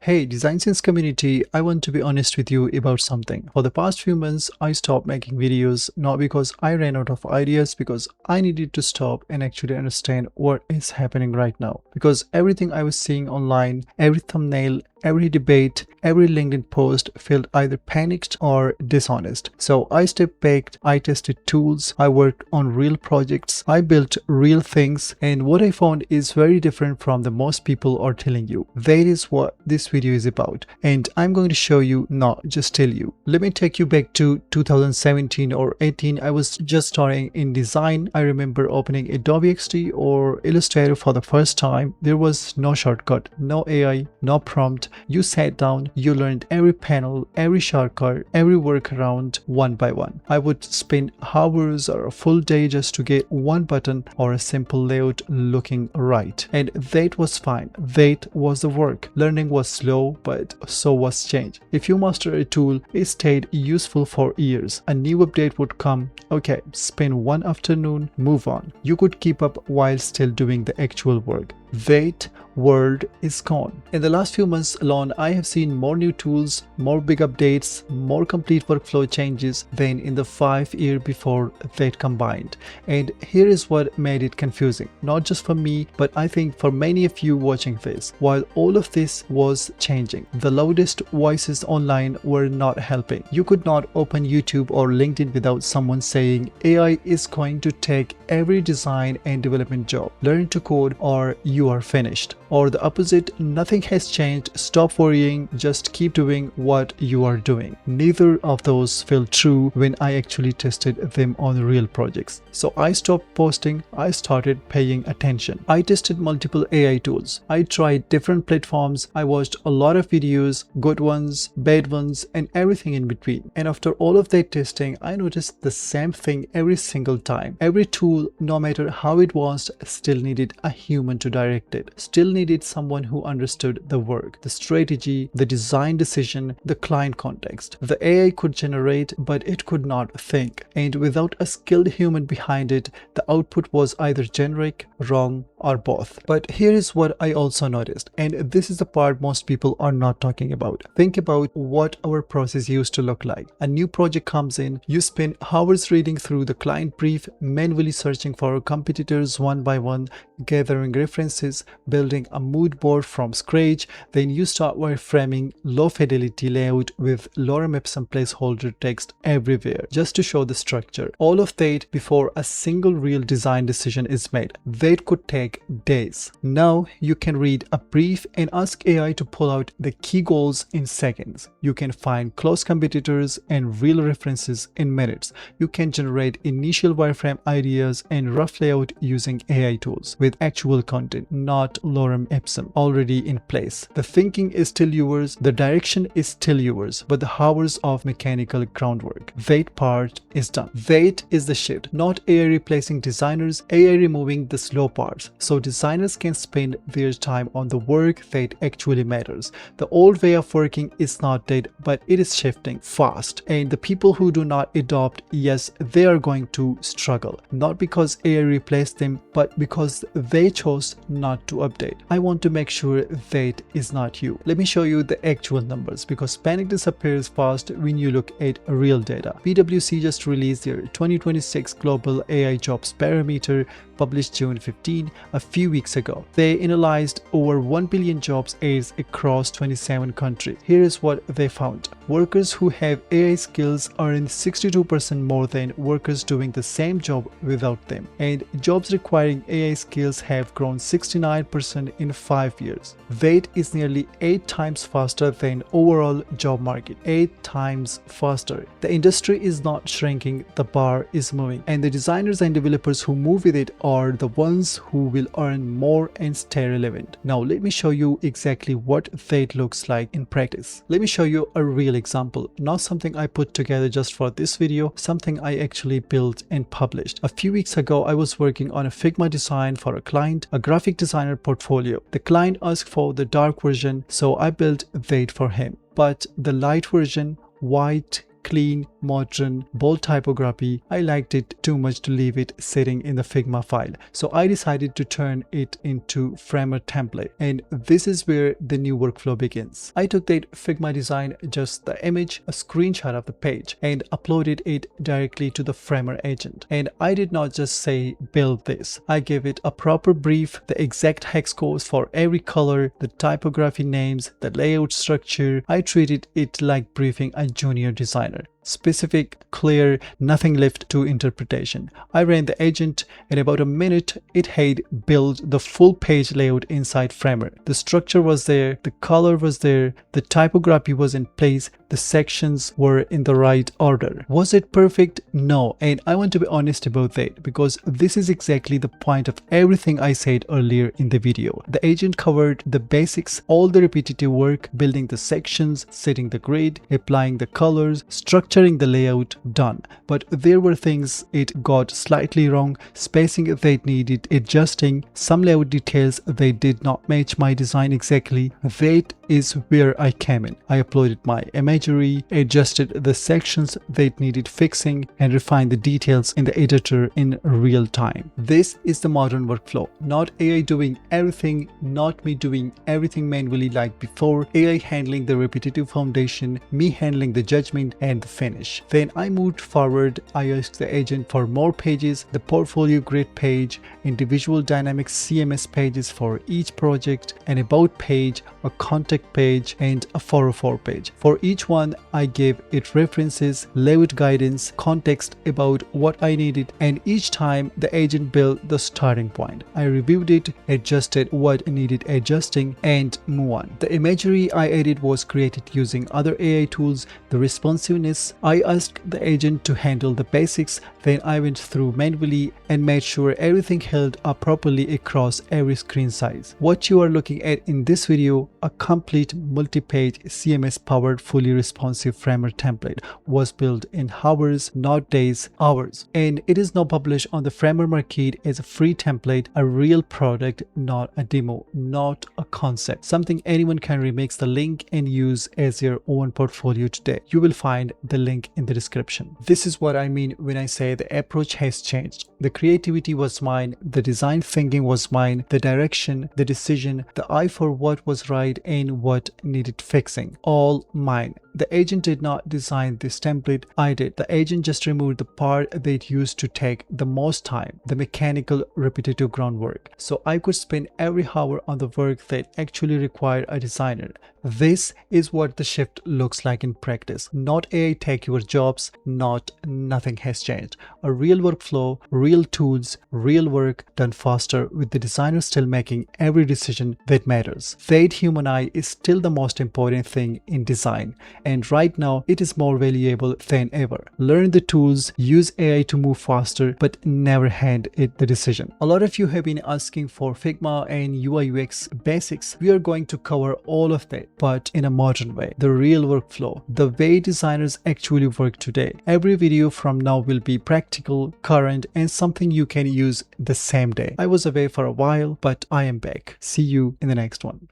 Hey, DesignSense community, I want to be honest with you about something. For the past few months, I stopped making videos, not because I ran out of ideas, because I needed to stop and actually understand what is happening right now. Because everything I was seeing online, every thumbnail, every debate, every LinkedIn post felt either panicked or dishonest. So I stepped back, I tested tools, I worked on real projects, I built real things, and what I found is very different from the most people are telling you. That is what this video is about, and I'm going to show you, not just tell you. Let me take you back to 2017 or 18. I was just starting in design. I remember opening Adobe XD or Illustrator for the first time. There was no shortcut, no AI, no prompt. You sat down, you learned every panel, every shortcut, every workaround one by one. I would spend hours or a full day just to get one button or a simple layout looking right. And that was fine. That was the work. Learning was slow, but so was change. If you master a tool, it stayed useful for years. A new update would come. Okay, spend one afternoon, move on. You could keep up while still doing the actual work. That world is gone. In the last few months alone, I have seen more new tools, more big updates, more complete workflow changes than in the 5 years before that combined. And here is what made it confusing, not just for me, but I think for many of you watching this. While all of this was changing, the loudest voices online were not helping. You could not open YouTube or LinkedIn without someone saying AI is going to take every design and development job. Learn to code or you are finished. Or the opposite, nothing has changed, stop worrying, just keep doing what you are doing. Neither of those felt true when I actually tested them on real projects. So I stopped posting, I started paying attention. I tested multiple AI tools. I tried different platforms. I watched a lot of videos, good ones, bad ones, and everything in between. And after all of that testing, I noticed the same thing every single time. Every tool, no matter how it was, still needed a human to direct it. Still needed someone who understood the work, the strategy, the design decision, the client context. The AI could generate, but it could not think. And without a skilled human behind it, the output was either generic, wrong, or both. But here is what I also noticed, and this is the part most people are not talking about. Think about what our process used to look like. A new project comes in, you spend hours reading through the client brief, manually searching for competitors one by one, gathering references, building a mood board from scratch. Then you start wireframing low fidelity layout with lorem ipsum placeholder text everywhere just to show the structure. All of that before a single real design decision is made. That could take days. Now you can read a brief and ask AI to pull out the key goals in seconds. You can find close competitors and real references in minutes. You can generate initial wireframe ideas and rough layout using AI tools with actual content, not lorem ipsum already in place. The thinking is still yours, the direction is still yours, but the hours of mechanical groundwork, that part is done. That is the shift. Not AI replacing designers, AI removing the slow parts, so designers can spend their time on the work that actually matters. The old way of working is not dead, but it is shifting fast, and the people who do not adopt, yes, they are going to struggle, not because AI replaced them, but because they chose not to update. I want to make sure that is not you. Let me show you the actual numbers, because panic disappears fast when you look at real data. PwC just released their 2026 Global AI Jobs Parameter, published June 15, a few weeks ago. They analyzed over 1 billion jobs ads across 27 countries. Here is what they found. Workers who have AI skills earn 62% more than workers doing the same job without them. And jobs requiring AI skills have grown 69% in 5 years. That is nearly 8 times faster than overall job market. 8 times faster. The industry is not shrinking, the bar is moving. And the designers and developers who move with it are the ones who will earn more and stay relevant. Now let me show you exactly what that looks like in practice. Let me show you a real example, not something I put together just for this video, something I actually built and published. A few weeks ago, I was working on a Figma design for a client, a graphic designer portfolio. The client asked for the dark version, so I built that for him. But the light version, white, clean, modern, bold typography. I liked it too much to leave it sitting in the Figma file. So I decided to turn it into Framer template. And this is where the new workflow begins. I took that Figma design, just the image, a screenshot of the page, and uploaded it directly to the Framer agent. And I did not just say build this. I gave it a proper brief, the exact hex codes for every color, the typography names, the layout structure. I treated it like briefing a junior designer. Specific, clear, nothing left to interpretation. I ran the agent. In about a minute, it had built the full page layout inside Framer. The structure was there, the color was there, the typography was in place, the sections were in the right order. Was it perfect? No. And I want to be honest about that, because this is exactly the point of everything I said earlier in the video. The agent covered the basics, all the repetitive work, building the sections, setting the grid, applying the colors, structuring the layout, done. But there were things it got slightly wrong, spacing that needed adjusting, some layout details they did not match my design exactly. That is where I came in. I uploaded my imagery, adjusted the sections that needed fixing, and refined the details in the editor in real time. This is the modern workflow. Not AI doing everything, not me doing everything manually like before. AI handling the repetitive foundation, me handling the judgment and the finish. Then I moved forward. I asked the agent for more pages, the portfolio grid page, individual dynamic CMS pages for each project, an about page, a contact page, and a 404 page. For each one, I gave it references, layout guidance, context about what I needed, and each time the agent built the starting point. I reviewed it, adjusted what needed adjusting, and move on. The imagery I added was created using other AI tools. The responsiveness, I asked the agent to handle the basics, then I went through manually and made sure everything held up properly across every screen size. What you are looking at in this video, a complete multi-page CMS-powered fully responsive Framer template, was built in hours, not days, hours. And it is now published on the Framer market as a free template, a real product, not a demo, not a concept, something anyone can remix the link and use as your own portfolio today. You will find the link in the description. This is what I mean when I say the approach has changed. The creativity was mine, the design thinking was mine, the direction, the decision, the eye for what was right and what needed fixing, all mine. The agent did not design this template, I did. The agent just removed the part that used to take the most time, the mechanical repetitive groundwork. So I could spend every hour on the work that actually required a designer. This is what the shift looks like in practice. Not AI take your jobs, not nothing has changed. A real workflow, real tools, real work done faster, with the designer still making every decision that matters. That human eye is still the most important thing in design. And right now, it is more valuable than ever. Learn the tools, use AI to move faster, but never hand it the decision. A lot of you have been asking for Figma and UI UX basics. We are going to cover all of that, but in a modern way. The real workflow, the way designers actually work today. Every video from now will be practical, current, and something you can use the same day. I was away for a while, but I am back. See you in the next one.